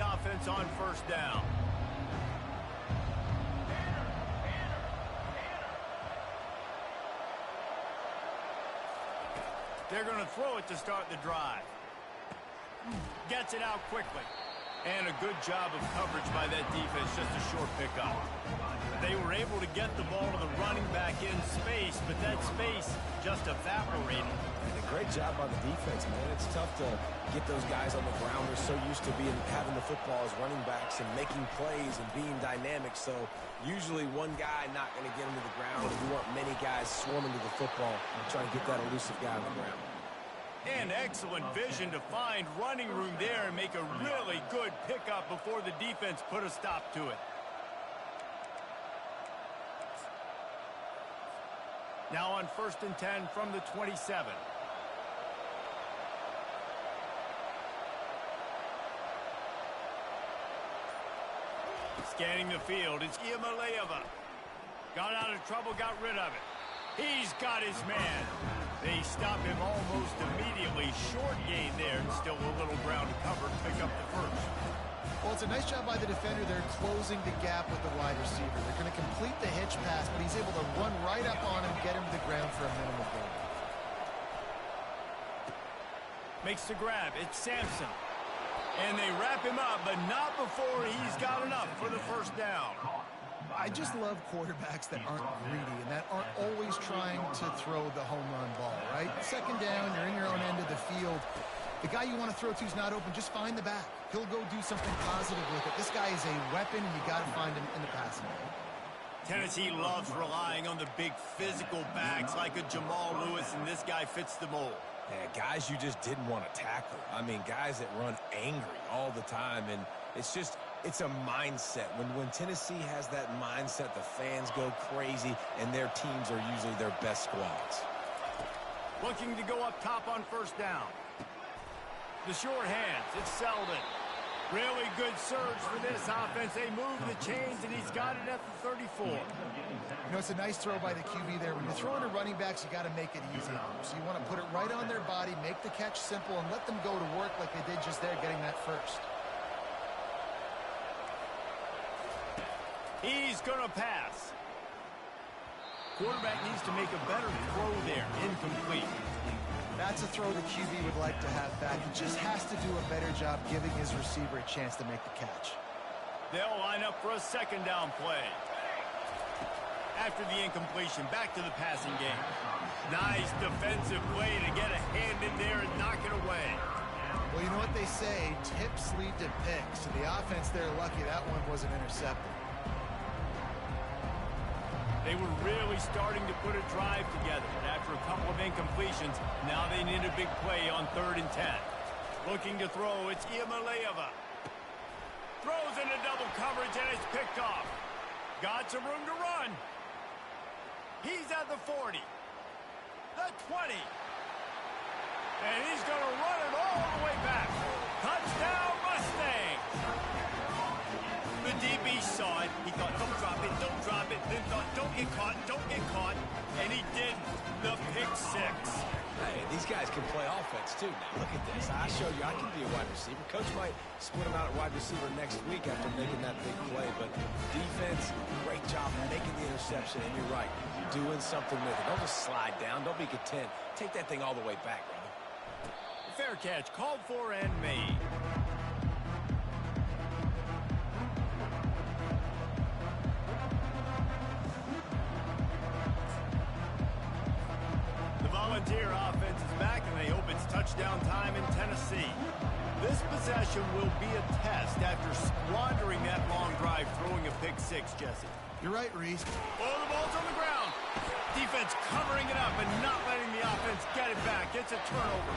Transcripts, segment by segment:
the offense on first down. They're going to throw it to start the drive. Gets it out quickly. And a good job of coverage by that defense, just a short pickup. They were able to get the ball to the running back in space, but that space just evaporated. And a great job by the defense, man. It's tough to get those guys on the ground. They're so used to having the football as running backs and making plays and being dynamic. So usually one guy not going to get them to the ground. You want many guys swarming to the football and trying to get that elusive guy on the ground. And excellent vision to find running room there and make a really good pickup before the defense put a stop to it. Now on 1st and 10 from the 27. Scanning the field, it's Iamaleava. Got out of trouble, got rid of it. He's got his man. They stop him almost immediately. Short gain there, and still a little ground to cover. Pick up the first. Well, it's a nice job by the defender. They're closing the gap with the wide receiver. They're going to complete the hitch pass, but he's able to run right up on him, get him to the ground for a minimal gain. Makes the grab. It's Sampson. And they wrap him up, but not before he's got enough for the first down. I just love quarterbacks that aren't greedy and that aren't always trying to throw the home run ball, right? Second down, you're in your own end of the field. The guy you want to throw to is not open. Just find the back. He'll go do something positive with it. This guy is a weapon, and you got to find him in the passing game. Tennessee loves relying on the big physical backs like a Jamal Lewis, and this guy fits the mold. Yeah, guys you just didn't want to tackle. I mean, guys that run angry all the time, and it's a mindset. When Tennessee has that mindset, the fans go crazy, and their teams are usually their best squads. Looking to go up top on first down. The short hands, it's Selden. Really good surge for this offense. They move the chains, and he's got it at the 34. You know, it's a nice throw by the QB there. When you're throwing to running backs, you got to make it easy on them. So you want to put it right on their body, make the catch simple, and let them go to work like they did just there, getting that first. He's going to pass. Quarterback needs to make a better throw there. Incomplete. That's a throw the QB would like to have back. He just has to do a better job giving his receiver a chance to make the catch. They'll line up for a second down play. After the incompletion, back to the passing game. Nice defensive play to get a hand in there and knock it away. Well, you know what they say, tips lead to picks. So the offense there, lucky that one wasn't intercepted. They were really starting to put a drive together. And after a couple of incompletions, now they need a big play on 3rd and 10. Looking to throw, it's Iamaleava. Throws into double coverage, and it's picked off. Got some room to run. He's at the 40. The 20. And he's going to run it all the way back. Touchdown, Mustangs! The DB saw it. He thought, don't drop it, don't drop it. Then thought, don't get caught, don't get caught. And he did the pick six. Hey, these guys can play offense, too. Now, look at this. I showed you I can be a wide receiver. Coach might split him out at wide receiver next week after making that big play. But defense, great job making the interception. And you're right, doing something with it. Don't just slide down. Don't be content. Take that thing all the way back, brother. Fair catch, called for and made. Volunteer offense is back, and they hope it's touchdown time in Tennessee. This possession will be a test after squandering that long drive, throwing a pick six, Jesse. You're right, Reese. Oh, the ball's on the ground. Defense covering it up and not letting the offense get it back. It's a turnover.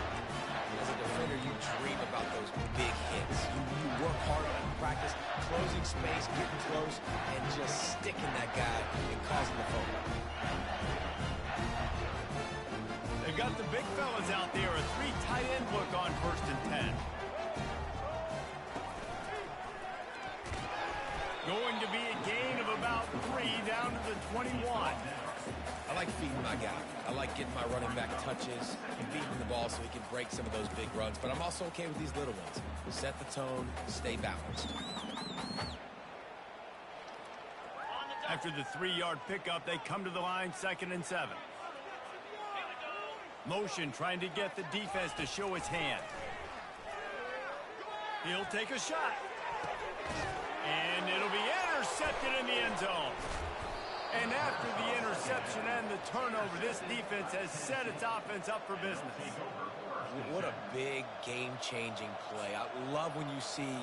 As a defender, you dream about those big hits. You work hard in practice, closing space, getting close, and just sticking that guy and causing the fumble. They've got the big fellas out there, a 3 tight end look on 1st and 10. Going to be a gain of about 3 down to the 21. I like feeding my guy. I like getting my running back touches, feeding the ball so he can break some of those big runs. But I'm also okay with these little ones. Set the tone, stay balanced. After the 3-yard pickup, they come to the line, 2nd and 7. Motion trying to get the defense to show its hand. He'll take a shot. And it'll be intercepted in the end zone. And after the interception and the turnover, this defense has set its offense up for business. What a big game-changing play. I love when you see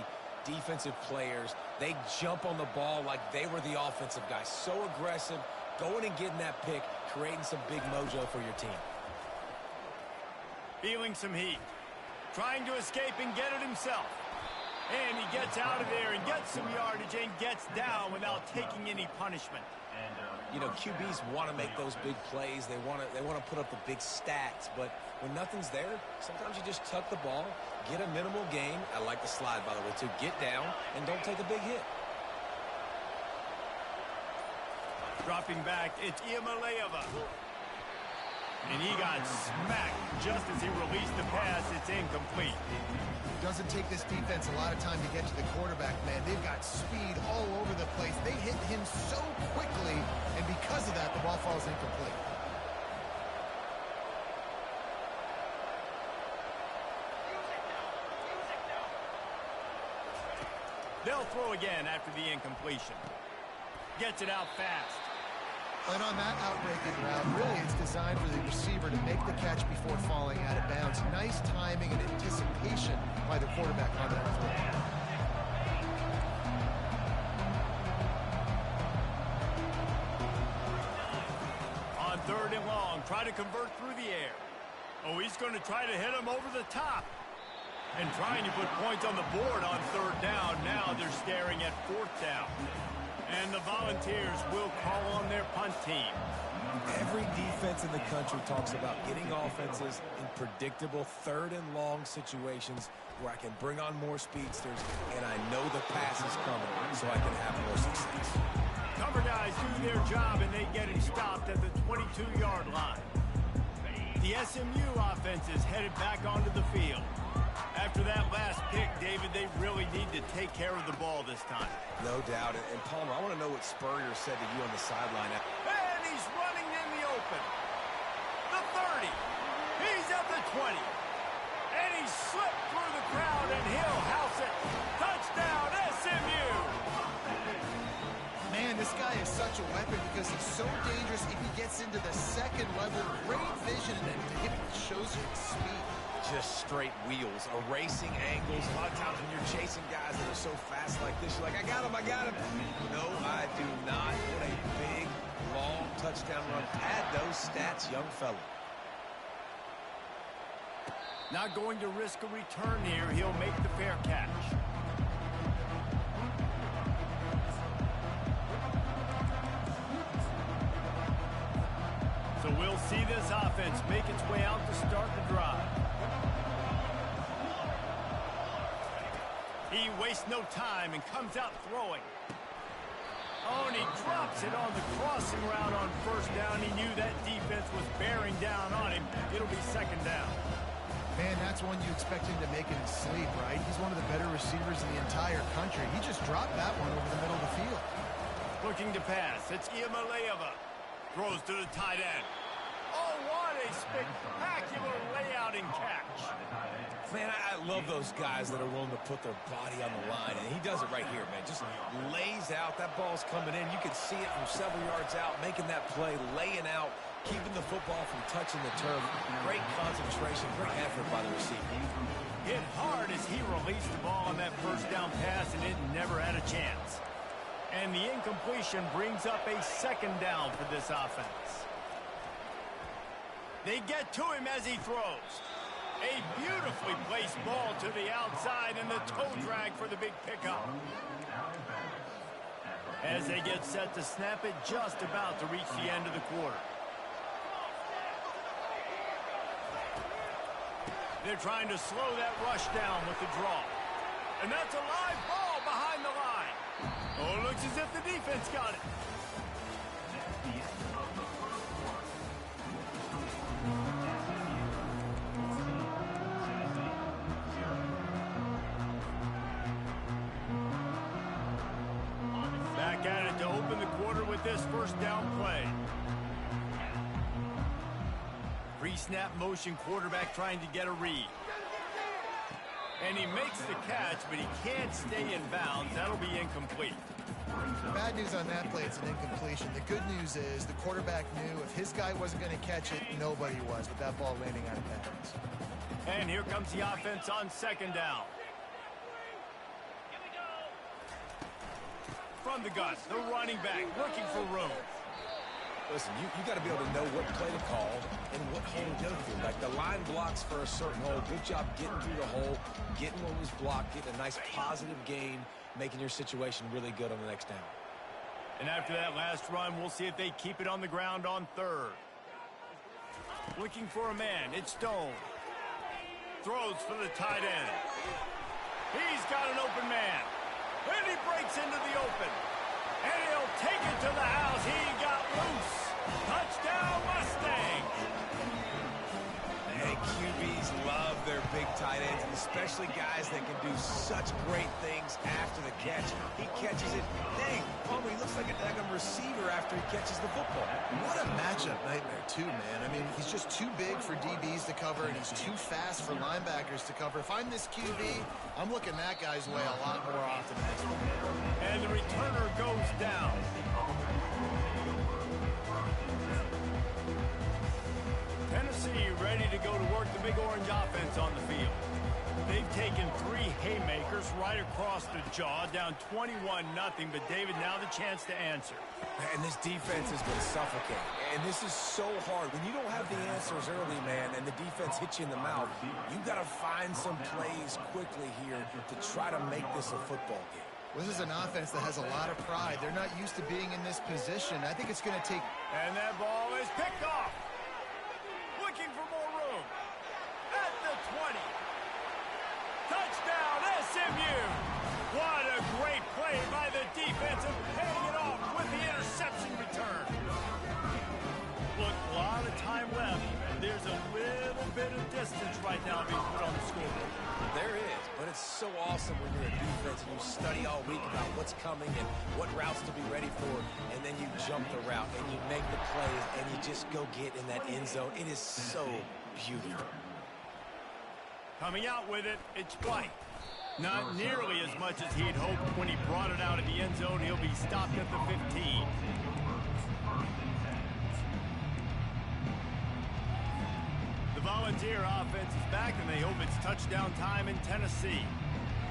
defensive players, they jump on the ball like they were the offensive guy. So aggressive, going and getting that pick, creating some big mojo for your team. Feeling some heat. Trying to escape and get it himself. And he gets out of there and gets some yardage and gets down without taking any punishment. You know, QBs want to make those big plays. They want to put up the big stats. But when nothing's there, sometimes you just tuck the ball, get a minimal gain. I like the slide, by the way, too. Get down and don't take a big hit. Dropping back, it's Iamaleava. And he got smacked just as he released the pass. It's incomplete. Doesn't take this defense a lot of time to get to the quarterback, man. They've got speed all over the place. They hit him so quickly, and because of that, the ball falls incomplete. They'll throw again after the incompletion. Gets it out fast. And on that outbreaking route, really it's designed for the receiver to make the catch before falling out of bounds. Nice timing and anticipation by the quarterback on that throw. On 3rd and long, try to convert through the air. Oh, he's going to try to hit him over the top. And trying to put points on the board on 3rd down. Now they're staring at 4th down. And the Volunteers will call on their punt team. Every defense in the country talks about getting offenses in predictable 3rd and long situations where I can bring on more speedsters and I know the pass is coming so I can have more success. Cover guys do their job and they get him stopped at the 22-yard line. The SMU offense is headed back onto the field. After that last pick, David, they really need to take care of the ball this time. No doubt. And Palmer, I want to know what Spurrier said to you on the sideline. And he's running in the open. The 30. He's at the 20. And he slipped through the crowd, and he'll house it. Touchdown, SMU! Man, this guy is such a weapon because he's so dangerous if he gets into the second level. Great vision, and it shows you his speed. Just straight wheels, erasing angles. A lot of times when you're chasing guys that are so fast like this, you're like, I got him. No, I do not. What a big, long touchdown run. Add those stats, young fella. Not going to risk a return here. He'll make the fair catch. So we'll see this offense make its way out to start the drive. He wastes no time and comes out throwing. Oh, and he drops it on the crossing route on 1st down. He knew that defense was bearing down on him. It'll be 2nd down. Man, that's one you expect him to make in his sleep, right? He's one of the better receivers in the entire country. He just dropped that one over the middle of the field. Looking to pass. It's Iamaleava. Throws to the tight end. Oh, what a spectacular layout and catch. Man, I love those guys that are willing to put their body on the line, and he does it right here, man. Just lays out. That ball's coming in. You can see it from several yards out, making that play, laying out, keeping the football from touching the turf. Great concentration, great effort by the receiver. Hit hard as he released the ball on that 1st down pass, and it never had a chance. And the incompletion brings up a 2nd down for this offense. They get to him as he throws. A beautifully placed ball to the outside and the toe drag for the big pickup. As they get set to snap it, just about to reach the end of the quarter. They're trying to slow that rush down with the draw. And that's a live ball behind the line. Oh, it looks as if the defense got it. this first down play. Pre-snap motion quarterback trying to get a read. And he makes the catch, but he can't stay in bounds. That'll be incomplete. Bad news on that play, it's an incompletion. The good news is the quarterback knew if his guy wasn't going to catch it, nobody was with that ball landing out of bounds. And here comes the offense on second down. From the gun, the running back looking for room. Listen, you got to be able to know what play to call and what hole to go through. Like the line blocks for a certain hole. Good job getting through the hole, getting what was blocked, getting a nice positive gain, making your situation really good on the next down. And after that last run, we'll see if they keep it on the ground on third. Looking for a man, it's Stone. Throws for the tight end. He's got an open man. And he breaks into the open. And he'll take it to the house. He got loose. Touchdown, Mustang. And QBs love their big tight ends, especially guys that can do such great things after the catch. He catches it. Dang, Palmer, he looks like a daggum receiver after he catches the football. What a matchup nightmare, too, man. I mean, he's just too big for DBs to cover, and he's too fast for linebackers to cover. If I'm this QB, I'm looking that guy's way a lot more often than this one. And the returner goes down. Tennessee ready to go to work the Big Orange offense on the field. They've taken 3 haymakers right across the jaw, down 21-0, but David, now the chance to answer. And this defense has been suffocating. And this is so hard. When you don't have the answers early, man, and the defense hits you in the mouth, you got to find some plays quickly here to try to make this a football game. This is an offense that has a lot of pride. They're not used to being in this position. I think it's going to take... And that ball is picked off. Looking for more room. At the 20. Touchdown, SMU. What a great play by the defense and paying it off with the interception return. Look, a lot of time left. There's a little bit of distance right now being put on the scoreboard. There is, but it's so awesome when you're a defense and you study all week about what's coming and what routes to be ready for, and then you jump the route and you make the plays and you just go get in that end zone. It is so beautiful. Coming out with it, it's White. Not nearly as much as he'd hoped when he brought it out of the end zone. He'll be stopped at the 15. The Volunteer offense is back, and they hope it's touchdown time in Tennessee.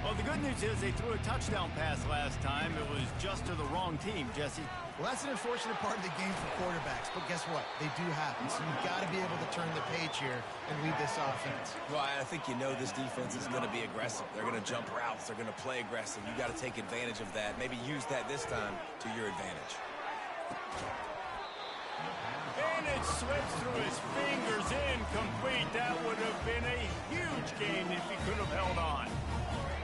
Well, the good news is they threw a touchdown pass last time. It was just to the wrong team, Jesse. Well, that's an unfortunate part of the game for quarterbacks, but guess what? They do happen, so you've got to be able to turn the page here and lead this offense. Well, I think you know this defense is going to be aggressive. They're going to jump routes. They're going to play aggressive. You got to take advantage of that. Maybe use that this time to your advantage. And it slips through his fingers, incomplete. That would have been a huge gain if he could have held on.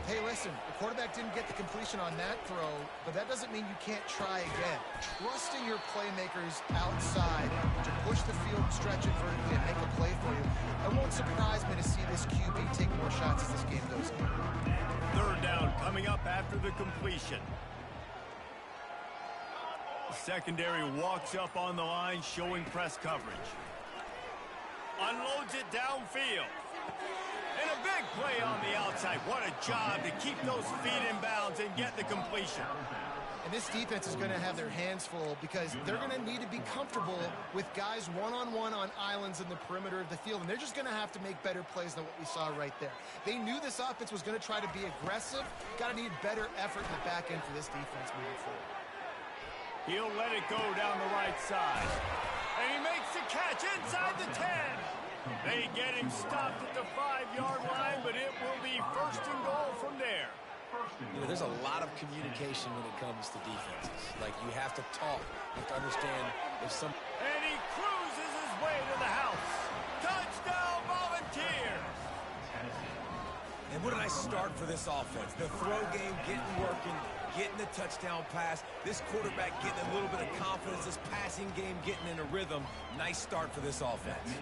Hey, listen, the quarterback didn't get the completion on that throw, but that doesn't mean you can't try again. Trusting your playmakers outside to push the field, stretch it vertically, and make a play for you. It won't surprise me to see this QB take more shots as this game goes on. Third down coming up after the completion. The secondary walks up on the line, showing press coverage. Unloads it downfield. And a big play on the outside. What a job to keep those feet in bounds and get the completion. And this defense is going to have their hands full because they're going to need to be comfortable with guys one-on-one on islands in the perimeter of the field. And they're just going to have to make better plays than what we saw right there. They knew this offense was going to try to be aggressive. Got to need better effort in the back end for this defense moving forward. He'll let it go down the right side. And he makes the catch inside the 10. They get him stopped at the 5-yard line, but it will be first and goal from there. You know, there's a lot of communication when it comes to defenses. Like, you have to talk. You have to understand if some... And he cruises his way to the house. Touchdown, Volunteers! And what a nice start for this offense. The throw game getting working, getting the touchdown pass. This quarterback getting a little bit of confidence. This passing game getting in a rhythm. Nice start for this offense.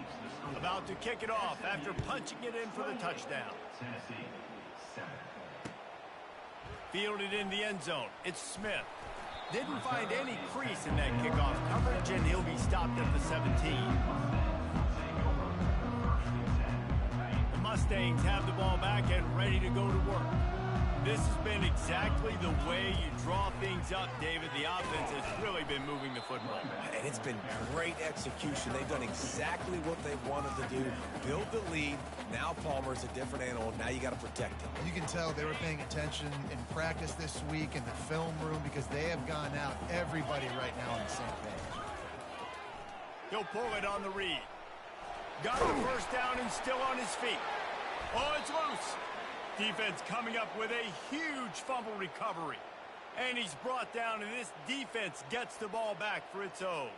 About to kick it off after punching it in for the touchdown. Fielded in the end zone. It's Smith. Didn't find any crease in that kickoff coverage, and he'll be stopped at the 17. The Mustangs have the ball back and ready to go to work. This has been exactly the way you draw things up, David. The offense has really been moving the football. And it's been great execution. They've done exactly what they wanted to do. Build the lead. Now Palmer's a different animal. Now you got to protect him. You can tell they were paying attention in practice this week in the film room because they have gone out, everybody right now on the same page. He'll pull it on the read. Got the first down and still on his feet. Oh, it's loose. Defense coming up with a huge fumble recovery. And he's brought down, and this defense gets the ball back for its own.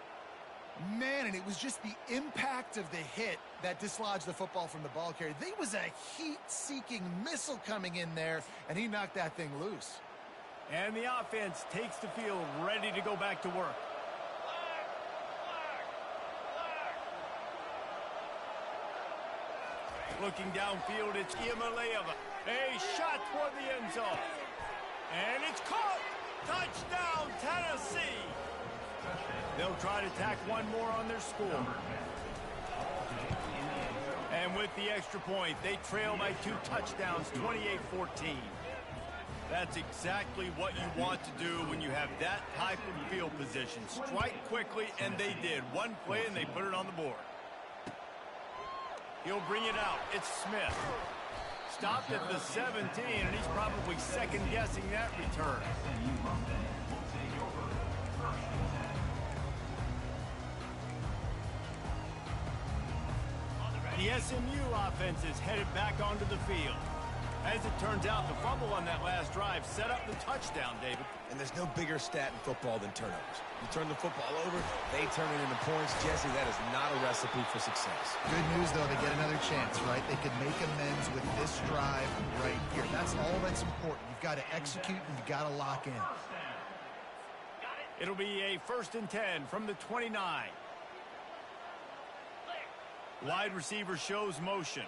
Man, and it was just the impact of the hit that dislodged the football from the ball carrier. There was a heat-seeking missile coming in there, and he knocked that thing loose. And the offense takes the field ready to go back to work. Looking downfield, it's Iamaleava. A shot toward the end zone. And it's caught. Touchdown, Tennessee. They'll try to tack one more on their score. And with the extra point, they trail by 2 touchdowns, 28-14. That's exactly what you want to do when you have that type of field position. Strike quickly, and they did. One play, and they put it on the board. He'll bring it out. It's Smith. Stopped at the 17, and he's probably second-guessing that return. The SMU offense is headed back onto the field. As it turns out, the fumble on that last drive set up the touchdown, David. And there's no bigger stat in football than turnovers. You turn the football over, they turn it into points. Jesse, that is not a recipe for success. Good news, though, they get another chance, right? They could make amends with this drive right here. That's all that's important. You've got to execute, and you've got to lock in. It'll be a 1st and 10 from the 29. Wide receiver shows motion.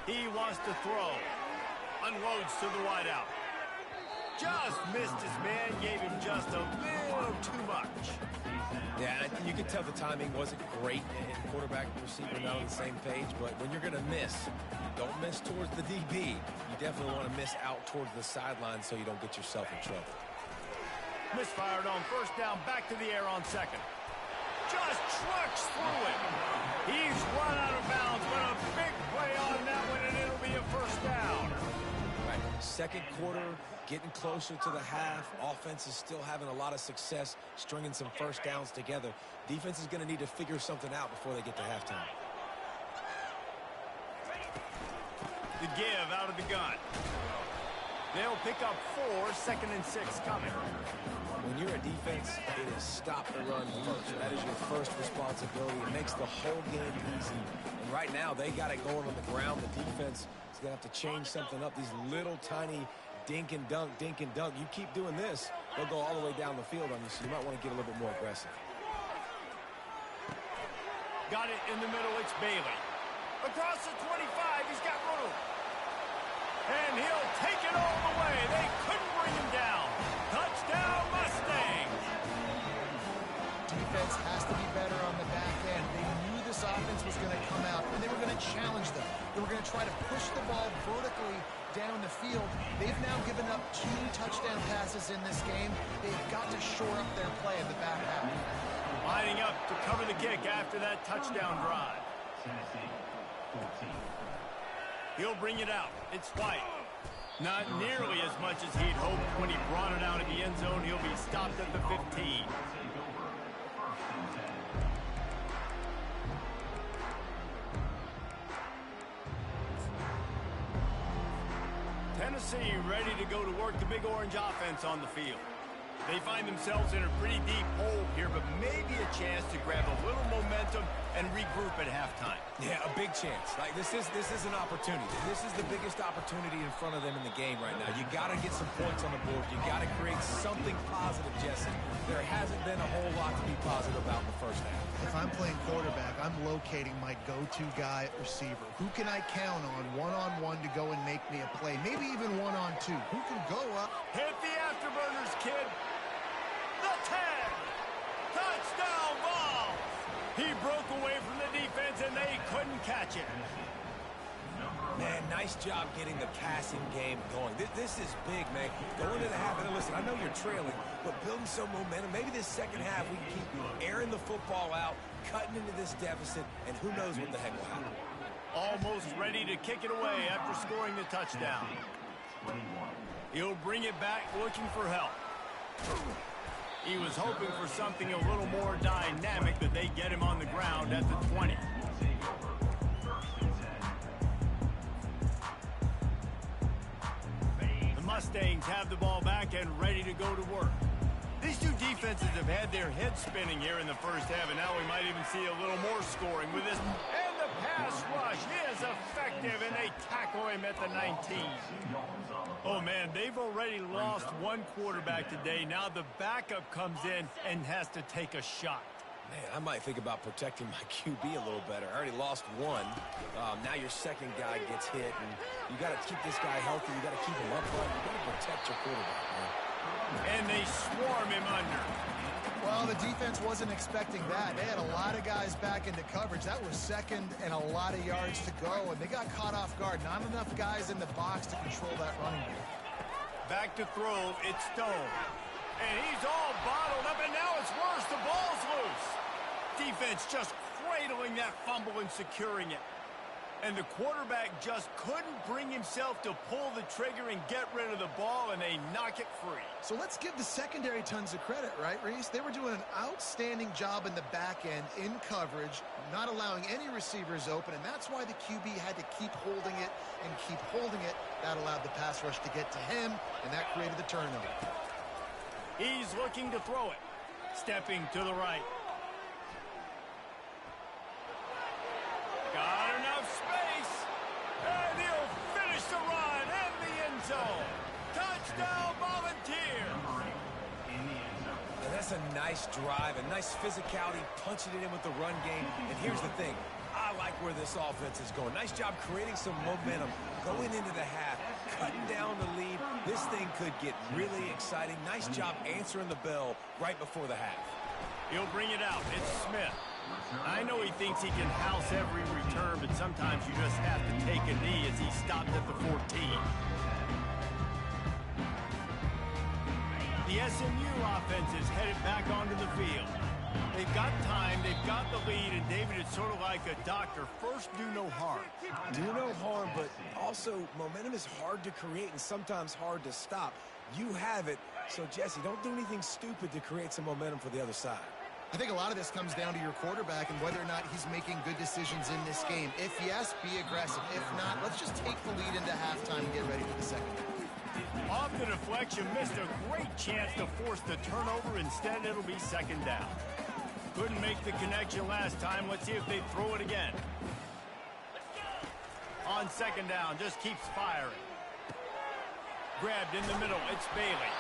He wants to throw. Unloads to the wideout. Just missed his man, gave him just a little too much. Yeah, you can tell the timing wasn't great, and quarterback and receiver not on the same page, but when you're going to miss, don't miss towards the DB. You definitely want to miss out towards the sideline so you don't get yourself in trouble. Misfired on 1st down, back to the air on 2nd. Just trucks through it. He's run out of bounds, but a big play on that one, and it'll be a 1st down. Right. 2nd quarter, getting closer to the half. Offense is still having a lot of success stringing some 1st downs together. Defense is going to need to figure something out before they get to halftime. The give out of the gun. They'll pick up 4, 2nd and 6 coming. When you're a defense, it is stop the run first. That is your first responsibility. It makes the whole game easy. And right now, they got it going on the ground. The defense is going to have to change something up. These little tiny dink and dunk, dink and dunk. You keep doing this, they'll go all the way down the field on you, so you might want to get a little bit more aggressive. Got it in the middle. It's Bailey. Across the 25, he's got room. And he'll take it all the way. They couldn't bring him down. Touchdown, Mustangs. Defense has to be better on the back end. They knew this offense was going to come out, and they were going to challenge them. They were going to try to push the ball vertically down the field. They've now given up 2 touchdown passes in this game. They've got to shore up their play in the back half. Lining up to cover the kick after that touchdown drive. He'll bring it out. It's White. Not nearly as much as he'd hoped when he brought it out of the end zone. He'll be stopped at the 15. Tennessee ready to go to work the Big Orange offense on the field. They find themselves in a pretty deep hole here, but maybe a chance to grab a little momentum and regroup at halftime. Yeah, a big chance. Like this is an opportunity. This is the biggest opportunity in front of them in the game right now. You got to get some points on the board. You got to create something positive, Jesse. There hasn't been a whole lot to be positive about in the first half. If I'm playing quarterback, I'm locating my go-to guy at receiver. Who can I count on one-on-one to go and make me a play? Maybe even one-on-two. Who can go up? Hit the after touchdown ball. He broke away from the defense, and they couldn't catch it. Man, nice job getting the passing game going. This is big, man. Going into the half, and listen, I know you're trailing, but building some momentum. Maybe this second half we can keep airing the football out, cutting into this deficit, and who knows what the heck will happen. Almost ready to kick it away after scoring the touchdown. He'll bring it back looking for help. He was hoping for something a little more dynamic, but they get him on the ground at the 20. The Mustangs have the ball back and ready to go to work. These two defenses have had their heads spinning here in the first half, and now we might even see a little more scoring with this. And the pass rush is effective, and they tackle him at the 19. Oh, man, they've already lost one quarterback today. Now the backup comes in and has to take a shot. Man, I might think about protecting my QB a little better. I already lost one. Now your second guy gets hit, and you got to keep this guy healthy. You got to keep him upright. You got to protect your quarterback, man. And they swarm him under. Well, the defense wasn't expecting that. They had a lot of guys back into coverage. That was second and a lot of yards to go, and they got caught off guard. Not enough guys in the box to control that running game. Back to throw, it's Stone. And he's all bottled up, and now it's worse. The ball's loose. Defense just cradling that fumble and securing it. And the quarterback just couldn't bring himself to pull the trigger and get rid of the ball, and they knock it free. So let's give the secondary tons of credit, right, Reese? They were doing an outstanding job in the back end, in coverage, not allowing any receivers open, and that's why the QB had to keep holding it and keep holding it. That allowed the pass rush to get to him, and that created the turnover. He's looking to throw it. Stepping to the right. Got enough space. And he'll finish the run in the end zone. Touchdown, Volunteers. And that's a nice drive, a nice physicality, punching it in with the run game. And here's the thing. I like where this offense is going. Nice job creating some momentum going into the half, cutting down the lead. This thing could get really exciting. Nice job answering the bell right before the half. He'll bring it out. It's Smith. I know he thinks he can house every return, but sometimes you just have to take a knee as he stopped at the 14. The SMU offense is headed back onto the field. They've got time, they've got the lead, and David, it's sort of like a doctor. First, do no harm. Do no harm, but also momentum is hard to create and sometimes hard to stop. You have it, so Jesse, don't do anything stupid to create some momentum for the other side. I think a lot of this comes down to your quarterback and whether or not he's making good decisions in this game. If yes, be aggressive. If not, let's just take the lead into halftime and get ready for the second half. Off the deflection, missed a great chance to force the turnover. Instead, it'll be second down. Couldn't make the connection last time. Let's see if they throw it again. On second down, just keeps firing. Grabbed in the middle, it's Bailey.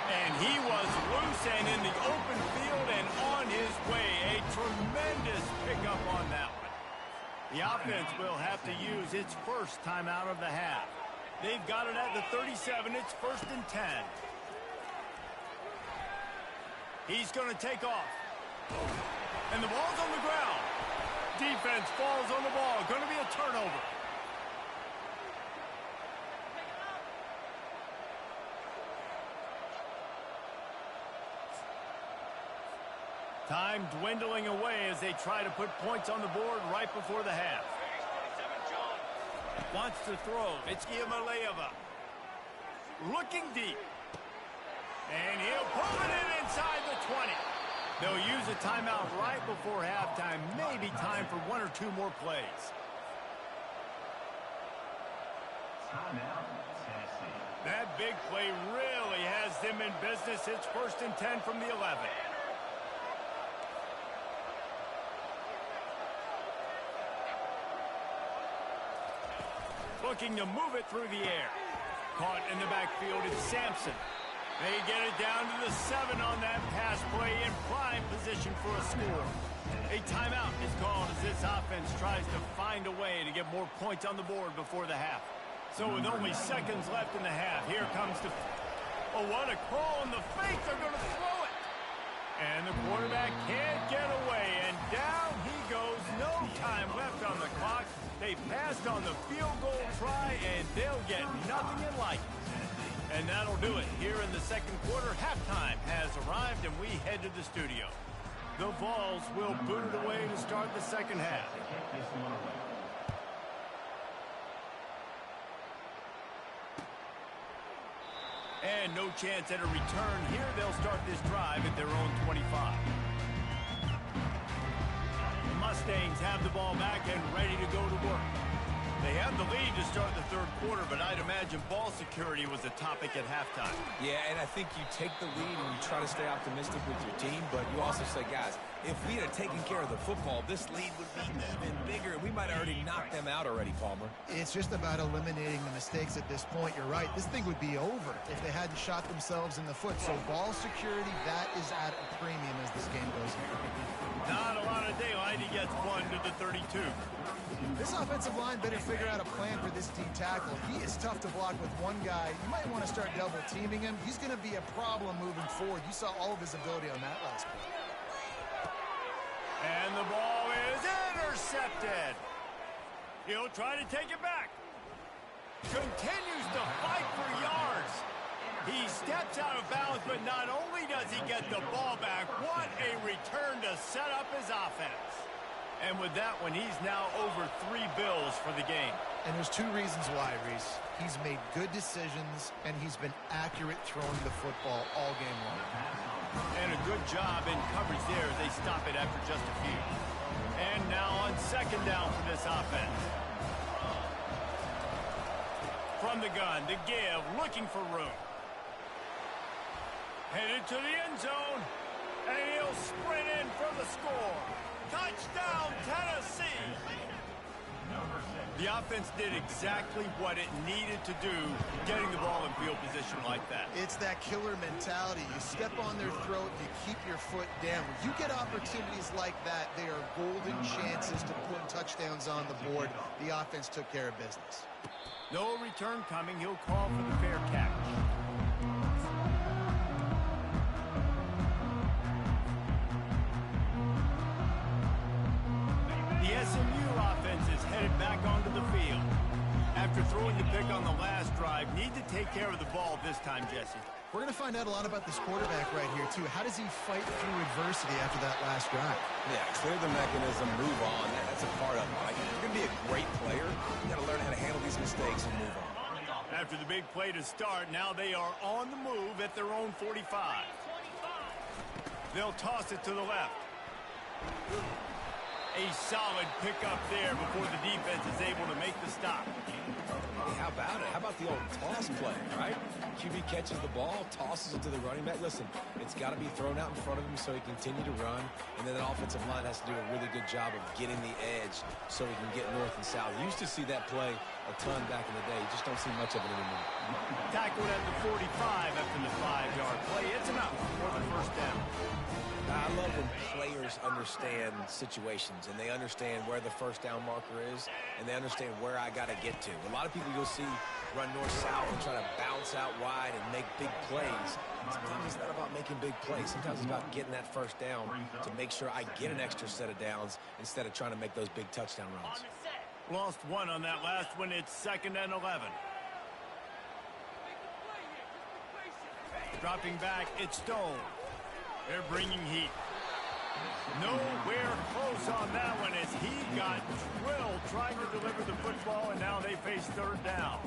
And he was loose and in the open field and on his way. A tremendous pickup on that one. The offense will have to use its first timeout of the half. They've got it at the 37. It's 1st and 10. He's going to take off. And the ball's on the ground. Defense falls on the ball. Going to be a turnover. Time dwindling away as they try to put points on the board right before the half. Wants to throw. It's Iamaleava. Looking deep. And he'll pull it in inside the 20. They'll use a timeout right before halftime. Maybe time for one or two more plays. That big play really has them in business. It's 1st and 10 from the 11. Looking to move it through the air. Caught in the backfield, it's Sampson. They get it down to the 7 on that pass play in prime position for a score. A timeout is called as this offense tries to find a way to get more points on the board before the half. So with only seconds left in the half, here comes the... Oh, what a call in the fake. They're going to throw it. And the quarterback can't get away, and down he goes. No time left on the clock. They passed on the field goal try, and they'll get nothing in like it. And that'll do it here in the second quarter. Halftime has arrived, and we head to the studio. The Vols will boot it away to start the second half. And no chance at a return here. They'll start this drive at their own 25. The Mustangs have the ball back and ready to go to work. They have the lead to start the third quarter, but I'd imagine ball security was a topic at halftime. Yeah, and I think you take the lead and you try to stay optimistic with your team, but you also say, guys, if we had taken care of the football, this lead would be even bigger, and we might have already knocked them out already, Palmer. It's just about eliminating the mistakes at this point. You're right. This thing would be over if they hadn't shot themselves in the foot. So ball security, that is at a premium as this game goes on. Not a lot of daylight. He gets one to the 32. This offensive line better figure out a plan for this D tackle. He is tough to block with one guy. You might want to start double teaming him. He's going to be a problem moving forward. You saw all of his ability on that last play. And the ball is intercepted. He'll try to take it back. Continues to fight for yards. He steps out of bounds, but not only does he get the ball back, what a return to set up his offense. And with that one, he's now over 3 bills for the game. And there's 2 reasons why, Reese. He's made good decisions, and he's been accurate throwing the football all game long. And a good job in coverage there as they stop it after just a few. And now on second down for this offense. From the gun, the give, looking for room. Headed to the end zone, and he'll sprint in for the score. Touchdown, Tennessee! The offense did exactly what it needed to do, getting the ball in field position like that. It's that killer mentality. You step on their throat, you keep your foot down. When you get opportunities like that, they are golden chances to put touchdowns on the board. The offense took care of business. No return coming. He'll call for the fair catch. The SMU offense is headed back onto the field. After throwing the pick on the last drive, need to take care of the ball this time, Jesse. We're going to find out a lot about this quarterback right here, too. How does he fight through adversity after that last drive? Yeah, clear the mechanism, move on. That's a part of it. Like, if you're going to be a great player, you got to learn how to handle these mistakes and move on. After the big play to start, now they are on the move at their own 45. They'll toss it to the left. A solid pickup there before the defense is able to make the stop. Hey, how about it? How about the old toss play, right? QB catches the ball, tosses it to the running back. Listen, it's got to be thrown out in front of him so he can continue to run, and then the offensive line has to do a really good job of getting the edge so he can get north and south. You used to see that play a ton back in the day. You just don't see much of it anymore. Tackled at the 45 after the 5-yard play. It's enough for the first down. I love when players understand situations and they understand where the first down marker is and they understand where I got to get to. A lot of people you'll see run north-south and try to bounce out wide and make big plays. Sometimes it's not about making big plays. Sometimes it's about getting that first down to make sure I get an extra set of downs instead of trying to make those big touchdown runs. Lost one on that last one. It's 2nd and 11. Dropping back, it's Stone. They're bringing heat. Nowhere close on that one as he got drilled trying to deliver the football, and now they face third down.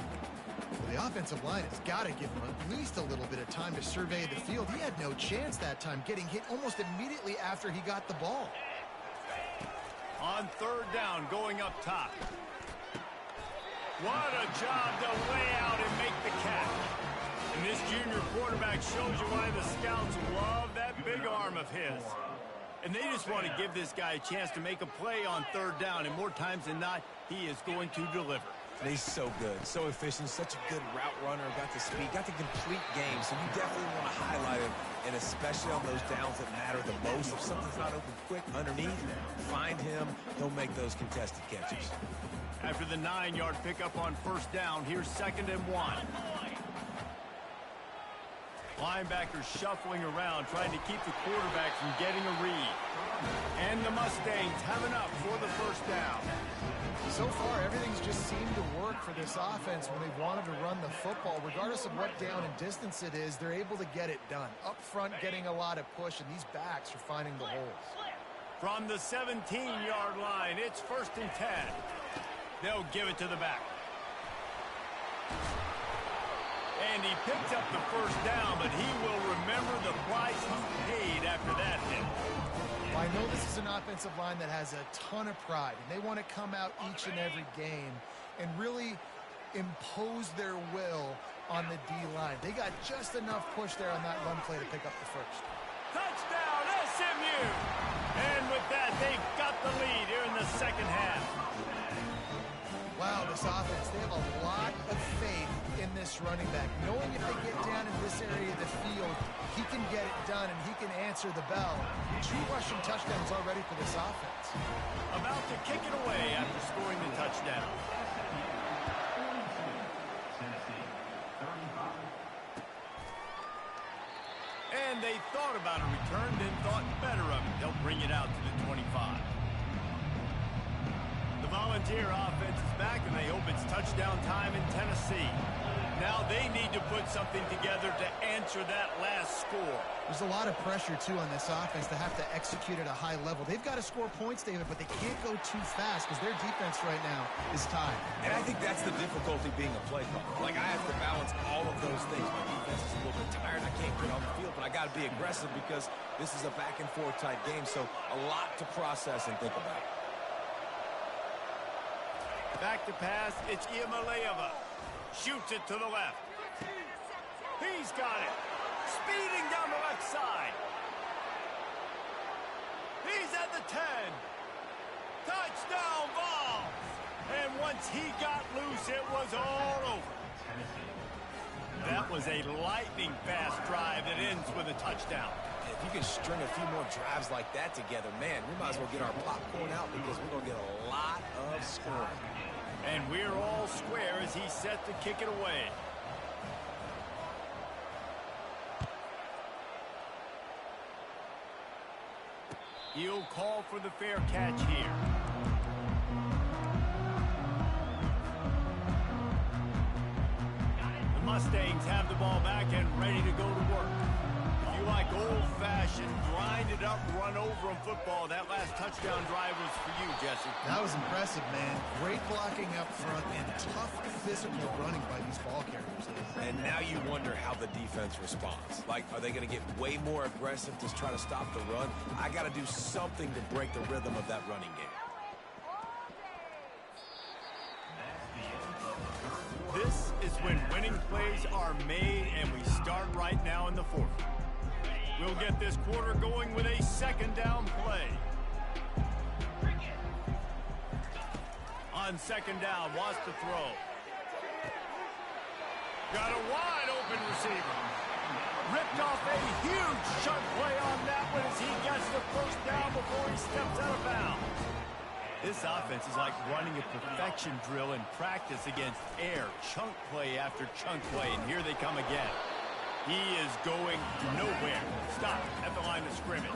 Well, the offensive line has got to give him at least a little bit of time to survey the field. He had no chance that time, getting hit almost immediately after he got the ball. On third down, going up top. What a job to lay out and make the catch. And this junior quarterback shows you why the scouts love that big arm of his. And they just want to give this guy a chance to make a play on third down, and more times than not, he is going to deliver. And he's so good, so efficient, such a good route runner, got the speed, got the complete game, so you definitely want to highlight him, and especially on those downs that matter the most. If something's not open quick underneath, find him, he'll make those contested catches. After the 9-yard pickup on first down, here's 2nd and 1. Linebackers shuffling around, trying to keep the quarterback from getting a read. And the Mustangs have enough for the first down. So far, everything's just seemed to work for this offense when they've wanted to run the football. Regardless of what down and distance it is, they're able to get it done. Up front, getting a lot of push, and these backs are finding the holes. From the 17-yard line, it's 1st and 10. They'll give it to the back. And he picked up the first down, but he will remember the price he paid after that hit. Well, I know this is an offensive line that has a ton of pride, and they want to come out each and every game and really impose their will on the D-line. They got just enough push there on that run play to pick up the first. Touchdown, SMU! And with that, they've got the lead here in the second half. Wow, this offense, they have a lot of faith in this running back. Knowing if they get down in this area of the field, he can get it done and he can answer the bell. 2 rushing touchdowns already for this offense. About to kick it away after scoring the touchdown. And they thought about a return, then thought better of it. They'll bring it out to the 25. The Volunteer offense is back, and they hope it's touchdown time in Tennessee. Now they need to put something together to answer that last score. There's a lot of pressure, too, on this offense to have to execute at a high level. They've got to score points, David, but they can't go too fast because their defense right now is tied. And I think that's the difficulty being a play caller. Like, I have to balance all of those things. My defense is a little bit tired. I can't get on the field, but I got to be aggressive because this is a back-and-forth type game, so a lot to process and think about. Back to pass, it's Iamaleava. Shoots it to the left. He's got it. Speeding down the left side. He's at the 10. Touchdown ball. And once he got loose, it was all over. That was a lightning-fast drive that ends with a touchdown. If you can string a few more drives like that together, man, we might as well get our popcorn out because we're going to get a lot of scoring. And we're all square as he's set to kick it away. He'll call for the fair catch here. The Mustangs have the ball back and ready to go to work. If you like old-fashioned, grinded-up, run-over-'em football, that last touchdown drive was for you, Jesse. That was impressive, man. Great blocking up front and tough physical running by these ball carriers. And now you wonder how the defense responds. Like, are they going to get way more aggressive to try to stop the run? I got to do something to break the rhythm of that running game. This is when winning plays are made, and we start right now in the 4th. We'll get this quarter going with a second down play. On second down, wants to throw. Got a wide open receiver. Ripped off a huge chunk play on that one as he gets the first down before he steps out of bounds. This offense is like running a perfection drill in practice against air. Chunk play after chunk play, and here they come again. He is going nowhere. Stop at the line of scrimmage.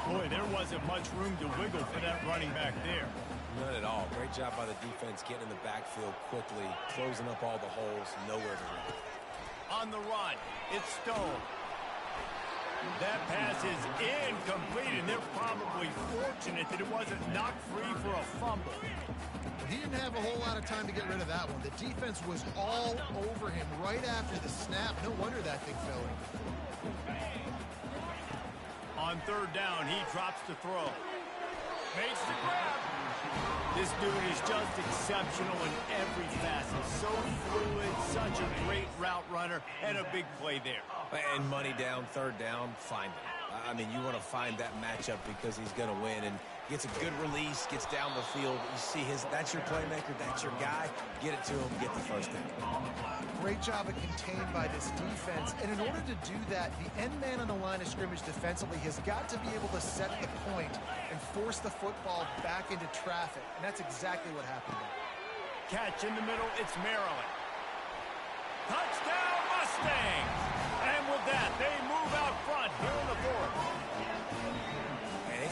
Boy, there wasn't much room to wiggle for that running back there. None at all. Great job by the defense getting in the backfield quickly, closing up all the holes, nowhere to run. On the run, it's Stone. That pass is incomplete, and they're probably fortunate that it wasn't knocked free for a fumble. He didn't have a whole lot of time to get rid of that one. The defense was all over him right after the snap. No wonder that thing fell in. On third down, he drops to throw. Makes the grab. This dude is just exceptional in every facet. So fluid, such a great route runner, and a big play there. And money down, third down, find him. I mean, you want to find that matchup because he's going to win. And gets a good release, gets down the field. You see that's your playmaker, that's your guy. Get it to him, get the first down. Great job of contained by this defense. And in order to do that, the end man on the line of scrimmage defensively has got to be able to set the point and force the football back into traffic. And that's exactly what happened there. Catch in the middle, it's Maryland. Touchdown Mustangs! And with that,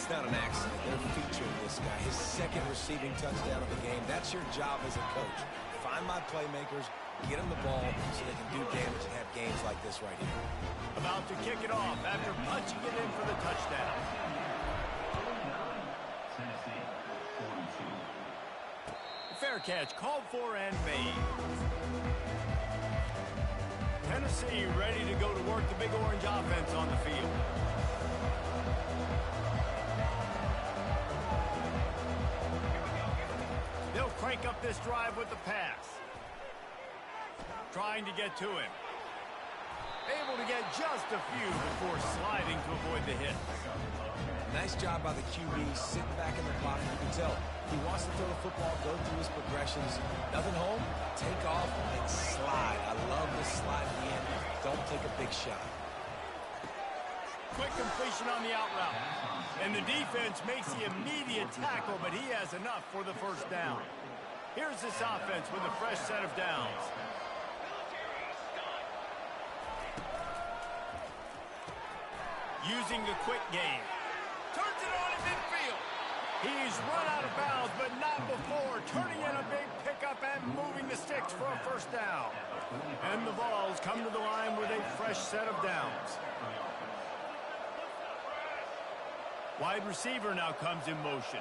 It's not an accident. They're featuring this guy. His second receiving touchdown of the game. That's your job as a coach. Find my playmakers, get them the ball so they can do damage and have games like this right here. About to kick it off after punching it in for the touchdown. Fair catch called for and made. Tennessee ready to go to work the Big Orange offense on the field. They'll crank up this drive with the pass. Trying to get to him. Able to get just a few before sliding to avoid the hit. Nice job by the QB sitting back in the pocket. You can tell he wants to throw the football, go through his progressions. Nothing home, take off, and slide. I love this slide at the end. Don't take a big shot. Quick completion on the out route. And the defense makes the immediate tackle, but he has enough for the first down. Here's this offense with a fresh set of downs. Using the quick game. Turns it on in midfield. He's run out of bounds, but not before. Turning in a big pickup and moving the sticks for a first down. And the Vols come to the line with a fresh set of downs. Wide receiver now comes in motion.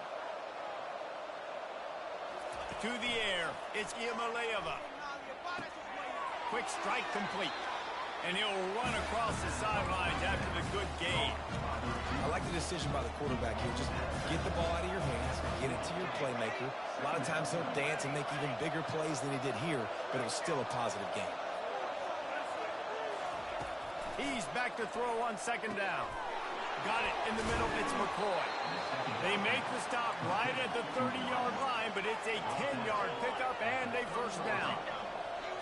To the air, it's Iamaleava. Quick strike complete. And he'll run across the sidelines after the good gain. I like the decision by the quarterback here. Just get the ball out of your hands, get it to your playmaker. A lot of times he'll dance and make even bigger plays than he did here, but it was still a positive game. He's back to throw on second down. Got it in the middle. It's McCoy. They make the stop right at the 30-yard line, but it's a 10-yard pickup and a first down.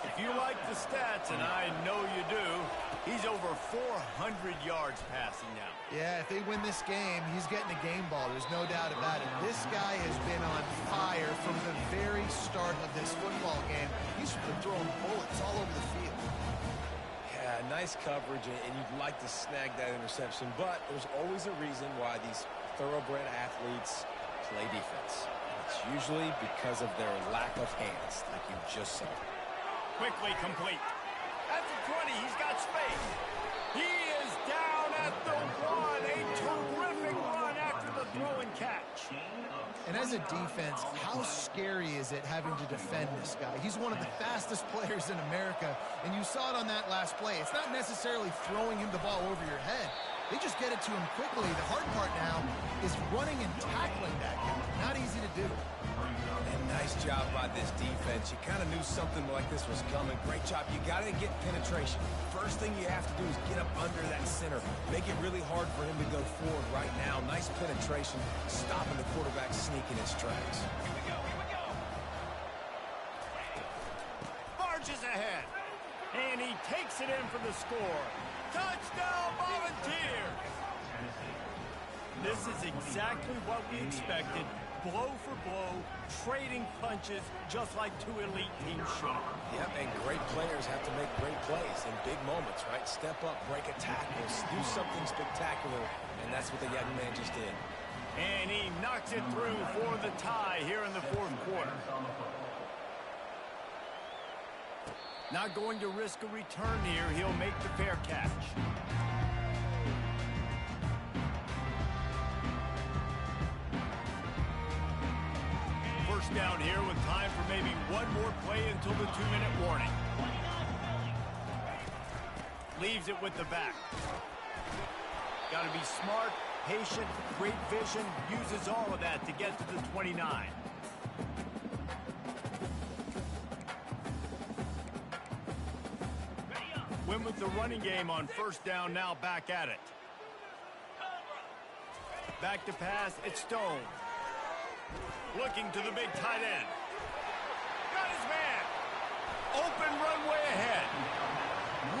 If you like the stats, and I know you do, he's over 400 yards passing now. Yeah, if they win this game, he's getting a game ball. There's no doubt about it. This guy has been on fire from the very start of this football game. He's been throwing bullets all over the field. Yeah, nice coverage, and you'd like to snag that interception, but there's always a reason why these thoroughbred athletes play defense. It's usually because of their lack of hands, like you just saw. Quickly complete. At the 20, he's got space. He is down at the 1. A terrific run after the throw and catch. And as a defense, how scary is it having to defend this guy? He's one of the fastest players in America, and you saw it on that last play. It's not necessarily throwing him the ball over your head. They just get it to him quickly. The hard part now is running and tackling that guy. Not easy to do. And nice job by this defense. You kind of knew something like this was coming. Great job. You got to get penetration. First thing you have to do is get up under that center. Make it really hard for him to go forward right now. Nice penetration, stopping the quarterback sneaking his tracks. Here we go. Marches ahead. And he takes it in for the score. Touchdown, Volunteers! This is exactly what we expected. Blow for blow, trading punches, just like two elite teams should. Yep, and great players have to make great plays in big moments, right? Step up, break a tackle, do something spectacular, and that's what the young man just did. And he knocks it through for the tie here in the fourth quarter. Not going to risk a return here. He'll make the fair catch. First down here with time for maybe one more play until the 2-minute warning. Leaves it with the back. Got to be smart, patient, great vision. Uses all of that to get to the 29. Win with the running game on first down, now back at it. Back to pass, it's Stone. Looking to the big tight end. Got his man. Open runway ahead.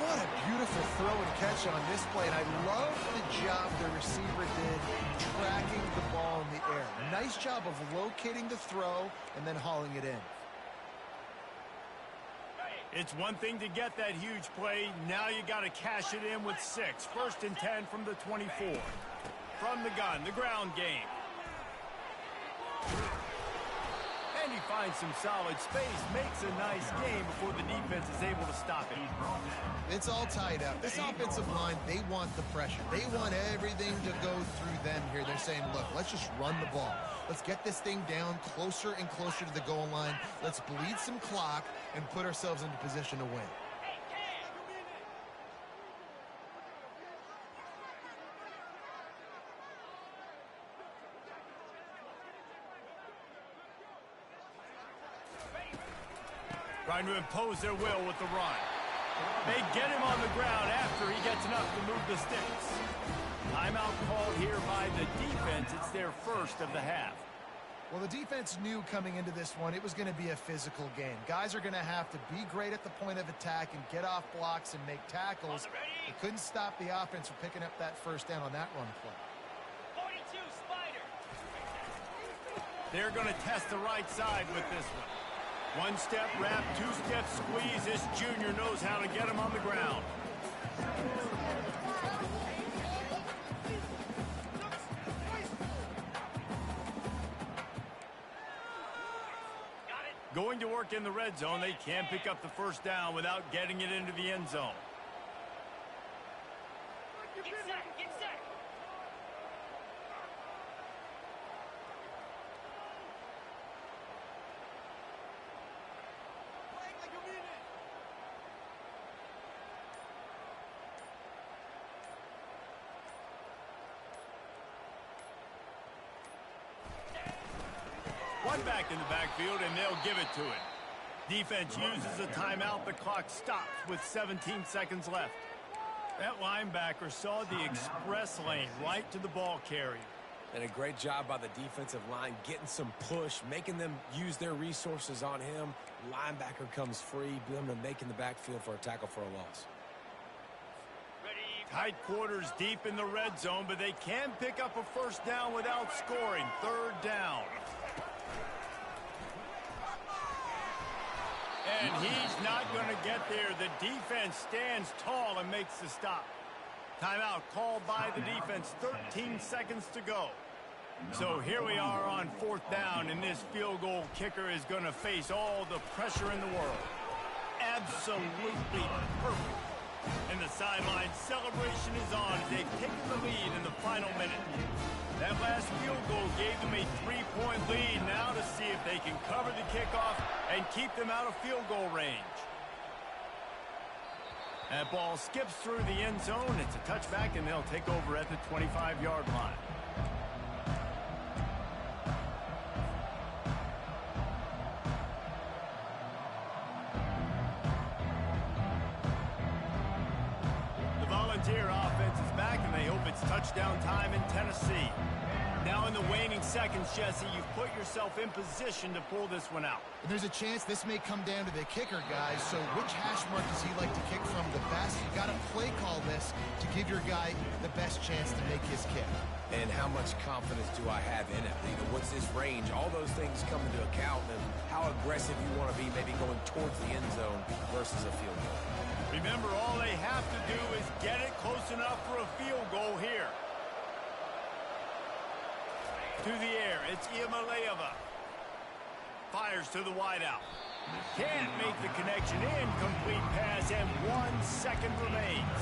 What a beautiful throw and catch on this play. And I love the job the receiver did tracking the ball in the air. Nice job of locating the throw and then hauling it in. It's one thing to get that huge play. Now you got to cash it in with 6. First and 10 from the 24. from the gun, the ground game. And he finds some solid space, makes a nice game before the defense is able to stop it. It's all tied up. This offensive line, they want the pressure. They want everything to go through them here. They're saying, look, let's just run the ball. Let's get this thing down closer and closer to the goal line. Let's bleed some clock and put ourselves into position to win. Trying to impose their will with the run. They get him on the ground after he gets enough to move the sticks. Timeout called here by the defense. It's their first of the half. Well, the defense knew coming into this one it was going to be a physical game. Guys are going to have to be great at the point of attack and get off blocks and make tackles. They couldn't stop the offense from picking up that first down on that run play. 42 Spider. They're going to test the right side with this one. One step wrap, two step squeeze. This junior knows how to get him on the ground. Going to work in the red zone. They can't pick up the first down without getting it into the end zone. Get set, get set. One back in the backfield, and they'll give it to it. Defense uses a timeout. The clock stops with 17 seconds left. That linebacker saw the express lane right to the ball carrier. And a great job by the defensive line getting some push, making them use their resources on him. Linebacker comes free, making the backfield for a tackle for a loss. Tight quarters deep in the red zone, but they can pick up a first down without scoring. Third down. And he's not going to get there. The defense stands tall and makes the stop. Timeout called by the defense. 13 seconds to go. So here we are on fourth down, and this field goal kicker is going to face all the pressure in the world. Absolutely perfect. And the sideline celebration is on as they've taken the lead in the final minute. That last field goal gave them a 3-point lead. Now to see if they can cover the kickoff and keep them out of field goal range. That ball skips through the end zone. It's a touchback, and they'll take over at the 25-yard line. The Volunteer offense is back, and they hope it's touchdown time in Tennessee. Now in the waning seconds, Jesse, you've put yourself in position to pull this one out. And there's a chance this may come down to the kicker, guys. So which hash mark does he like to kick from the best? You got to play call this to give your guy the best chance to make his kick. And how much confidence do I have in it? You know, what's his range? All those things come into account, and how aggressive you want to be maybe going towards the end zone versus a field goal. Remember, all they have to do is get it close enough for a field goal here. To the air, it's Iamaleava. Fires to the wideout. Can't make the connection. Incomplete pass, and 1 second remains.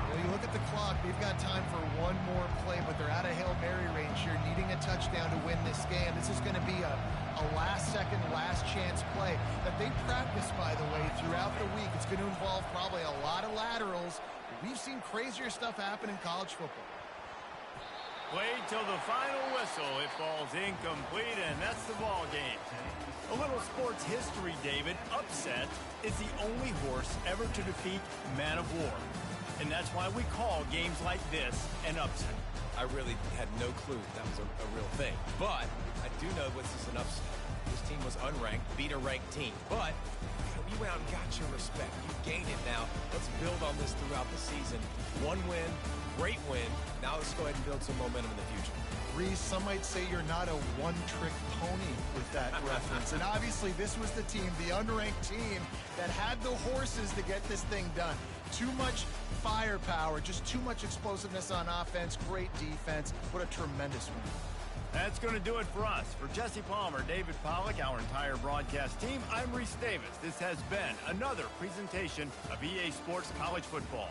Well, you look at the clock. They've got time for one more play, but they're out of Hail Mary range here, needing a touchdown to win this game. This is going to be a last-second, last-chance play that they practice, by the way, throughout the week. It's going to involve probably a lot of laterals. We've seen crazier stuff happen in college football. Played till the final whistle. It falls incomplete, and that's the ball game. A little sports history, David. Upset is the only horse ever to defeat Man of War. And that's why we call games like this an upset. I really had no clue that was a real thing. But I do know this is an upset. This team was unranked, beat a ranked team. But You went out and got your respect. You gained it now. Let's build on this throughout the season. One win, great win. Now let's go ahead and build some momentum in the future. Reese, some might say you're not a one-trick pony with that reference. And obviously this was the team, the unranked team, that had the horses to get this thing done. Too much firepower, just too much explosiveness on offense, great defense. What a tremendous win. That's going to do it for us. For Jesse Palmer, David Pollack, our entire broadcast team, I'm Reese Davis. This has been another presentation of EA Sports College Football.